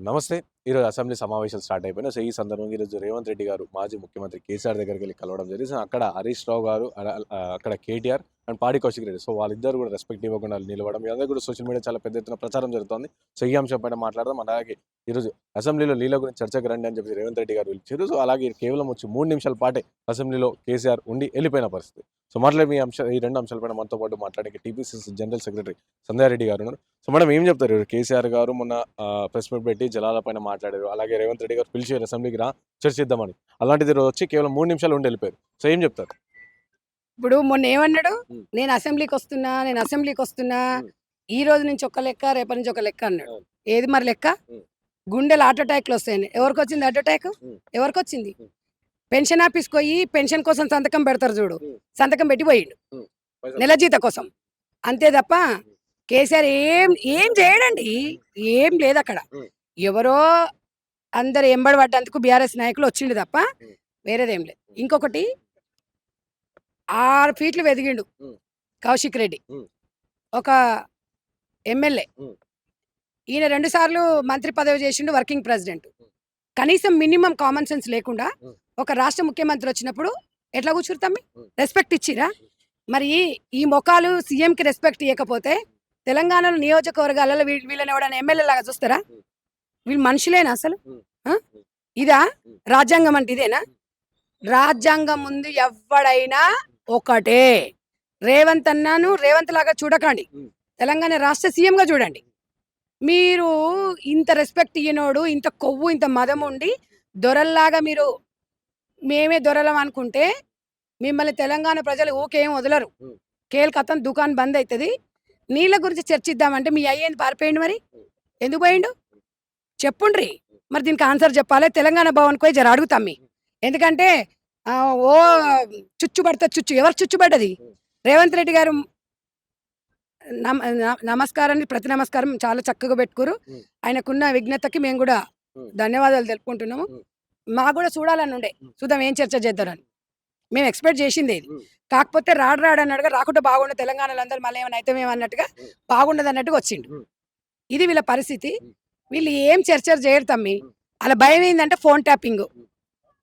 నమస్తే. ఈరోజు అసెంబ్లీ సమావేశాలు స్టార్ట్ అయిపోయినాయి. సో, ఈ సందర్భంగా ఈరోజు రేవంత్ రెడ్డి గారు మాజీ ముఖ్యమంత్రి కేసీఆర్ దగ్గరికెళ్లి కలవడం జరిగింది. సో, అక్కడ హరీష్ రావు గారు అక్కడ కేటీఆర్ అండ్ పాడి కౌశిక్ రెడ్డి. సో, వాళ్ళిద్దరూ కూడా రెస్పెక్ట్ ఇవ్వకుండా నిలవడం ఇదంతా కూడా సోషల్ మీడియా చాలా పెద్ద ఎత్తున ప్రచారం జరుగుతోంది. సో, ఈ అంశం పైన మాట్లాడదాం. అలాగే ఈరోజు అసెంబ్లీలో లీల గురించి చర్చకు రండి అని చెప్పి రేవంత్ రెడ్డి గారు పిలిచారు. సో, అలాగే కేవలం వచ్చి 3 నిమిషాల పాటే అసెంబ్లీలో కేసీఆర్ ఉండి వెళ్ళిపోయిన పరిస్థితి. సో, మాట్లాడే ఈ 2 అంశాలపైన మనతో పాటు మాట్లాడడానికి టీపీసీసీ జనరల్ సెక్రటరీ సంధ్యారెడ్డి గారు ఉన్నారు. సో, మేడం ఏం చెప్తారు? కేసీఆర్ గారు మొన్న ప్రెస్ మీట్ పెట్టి జలాల పైన మాట్లాడారు. అలాగే రేవంత్ రెడ్డి గారు పిలిచారు అసెంబ్లీకి రా చర్చిద్దామని. అలాంటిది ఈరోజు వచ్చి కేవలం 3 నిమిషాలు ఉండి వెళ్ళిపోయారు. సో, ఏం చెప్తారు? ఇప్పుడు మొన్న ఏమన్నాడు? హ్మ్. నేను అసెంబ్లీకి వస్తున్నా. హ్మ్. ఈ రోజు నుంచి ఒక లెక్క, రేపటి నుంచి ఒక లెక్క అన్నాడు. అవును. ఏది మరి లెక్క? హ్మ్. గుండెలు హార్ట్ అటాక్‌లు వస్తాయని. ఎవరికొచ్చింది హార్ట్ అటాక్? హ్మ్. ఎవరికొచ్చింది? హ్మ్. పెన్షన్ ఆఫీస్‌కి పోయి పెన్షన్ కోసం సంతకం పెడతారు చూడు. హ్మ్. సంతకం పెట్టి పోయిండు. హ్మ్. నెల జీత కోసం. అంతే తప్ప కేసీఆర్ ఏం చేయడండి. ఏం లేదక్కడ. హ్మ్. ఎవరో అందరు ఎంబడి పడ్డందుకు బీఆర్ఎస్ నాయకులు వచ్చిండు తప్ప హ్మ్. వేరేదేం లేదు. ఇంకొకటి 6 ఫీట్లు వెదిగిండు హ్మ్. కౌశిక్ రెడ్డి. హ్మ్. ఒక ఎమ్మెల్యే. హ్మ్. ఈయన 2 సార్లు మంత్రి పదవి చేసిండు, వర్కింగ్ ప్రెసిడెంట్. కనీసం మినిమం కామన్ సెన్స్ లేకుండా హ్మ్. ఒక రాష్ట్ర ముఖ్యమంత్రి వచ్చినప్పుడు ఎట్లా కూర్చుంటామి? హ్మ్. రెస్పెక్ట్ ఇచ్చిరా? మరి ఈ మొఖాలు సీఎంకి రెస్పెక్ట్ ఇవ్వకపోతే తెలంగాణలో నియోజకవర్గాలలో వీళ్ళని ఎవడైనా ఎమ్మెల్యే లాగా చూస్తారా? వీళ్ళు మనుషులేనా అసలు? హ్మ్. ఆ? ఇదా రాజ్యాంగం అంటే ఇదేనా? రాజ్యాంగం ముందు ఎవ్వడైనా ఒకటే. రేవంత్ లాగా చూడకండి. తెలంగాణ రాష్ట్ర సీఎంగా చూడండి. మీరు ఇంత రెస్పెక్ట్ ఇయ్యనోడు, ఇంత కొవ్వు, ఇంత మదం ఉండి దొరల్లాగా మీరు మేమే దొరలం అనుకుంటే మిమ్మల్ని తెలంగాణ ప్రజలు ఊకేం వదలరు. కేల్కతం దుకాణం బంద్ అవుతుంది. నీళ్ళ గురించి చర్చిద్దామంటే మీ అయ్యేంది పారిపోయిండు మరి? ఎందుకు పోయిండు? చెప్పుండ్రి. మరి దీనికి ఆన్సర్ చెప్పాలి. తెలంగాణ భవన్‌కి పోయి జర అడుగుతాం మీ. ఎందుకంటే ఓ చుచ్చు. ఎవరు చుచ్చుబడ్డది? రేవంత్ రెడ్డి గారు నమస్కారాన్ని ప్రతి నమస్కారం చాలా చక్కగా పెట్టుకురు. ఆయనకున్న విజ్ఞతకి మేము కూడా ధన్యవాదాలు తెలుపుకుంటున్నాము. మాకు కూడా చూడాలని ఉండే. చూద్దాం ఏం చర్చ చేద్దారని. మేము ఎక్స్పెక్ట్ చేసింది ఇది. కాకపోతే రాడు అన్నాడుగా, రాకుంటే బాగుండు తెలంగాణలో అందరూ మళ్ళీ ఏమైనా అయితమేమో అన్నట్టుగా, బాగుండదు అన్నట్టుగా వచ్చిండు. ఇది వీళ్ళ పరిస్థితి. వీళ్ళు ఏం చర్చలు చేయరు తమ్మి. అలా భయం ఏందంటే ఫోన్ ట్యాపింగ్,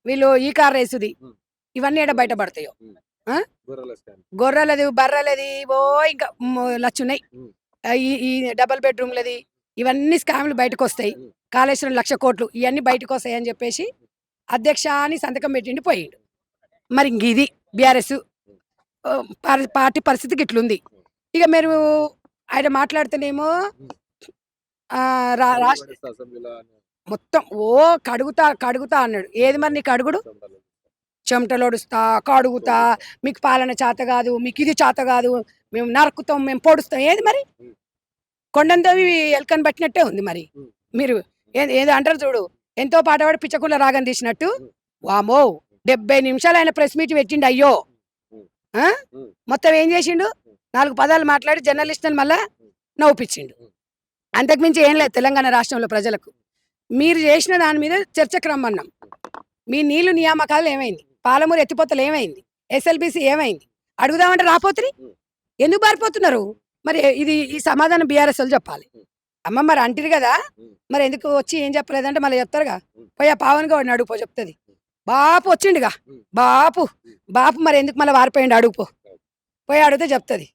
వీళ్ళు ఈ కార్ రేసుది, ఇవన్నీ ఎక్కడ బయటపడతాయో. గొర్రెలది, బర్రెలది, ఓ ఇంకా లచ్చున్నాయి. ఈ డబుల్ బెడ్రూమ్లది, ఇవన్నీ స్కామ్లు బయటకు వస్తాయి. కాళేశ్వరం 1,00,000 కోట్లు ఇవన్నీ బయటకు వస్తాయి అని చెప్పేసి అధ్యక్ష అని సంతకం పెట్టిండి పోయిండు. మరి ఇంక ఇది బీఆర్ఎస్ పార్టీ పరిస్థితికి ఇట్లుంది. ఇక మీరు ఆయన మాట్లాడితేనేమో మొత్తం కడుగుతా అన్నాడు. ఏది మరి నీకు అడుగుడు? చెమటలోడుస్తా, కడుగుతా, మీకు పాలన చేత కాదు, మీకు ఇది చేత కాదు, మేము నరుకుతాం, మేము పొడుస్తాం. ఏది మరి? కొండంతవి ఎలుకని పట్టినట్టే ఉంది మరి. మీరు ఏదో అంటారు చూడు, ఎంతో పాటపాడి పిచ్చకుల రాగం తీసినట్టు. వామో 70 నిమిషాలు ఆయన ప్రెస్ మీట్ పెట్టిండు. అయ్యో మొత్తం ఏం చేసిండు? 4 పదాలు మాట్లాడి జర్నలిస్టుని మళ్ళా నవ్వుపించిండు. అంతకుమించి ఏం లేదు తెలంగాణ రాష్ట్రంలో ప్రజలకు. మీరు చేసిన దాని మీద చర్చకు రమ్మన్నాం. మీ నీళ్లు నియామకాలు ఏమైంది? పాలమూరు ఎత్తిపోతలు ఏమైంది? ఎస్ఎల్బిసి ఏమైంది? అడుగుదామంటే రాపోతురి. ఎందుకు పారిపోతున్నారు? మరి ఈ సమాధానం బీఆర్ఎస్ వాళ్ళు చెప్పాలి. అమ్మ మరి అంటారు కదా, మరి ఎందుకు వచ్చి ఏం చెప్పలేదంటే మళ్ళీ చెప్తారుగా. పోయి ఆ పావన్ గౌడ్ని అడుగుపో చెప్తుంది. బాపు వచ్చిండుగా, బాపు మరి ఎందుకు మళ్ళీ వారిపోయిండు? అడుగుపో, పోయి అడిగితే చెప్తుంది.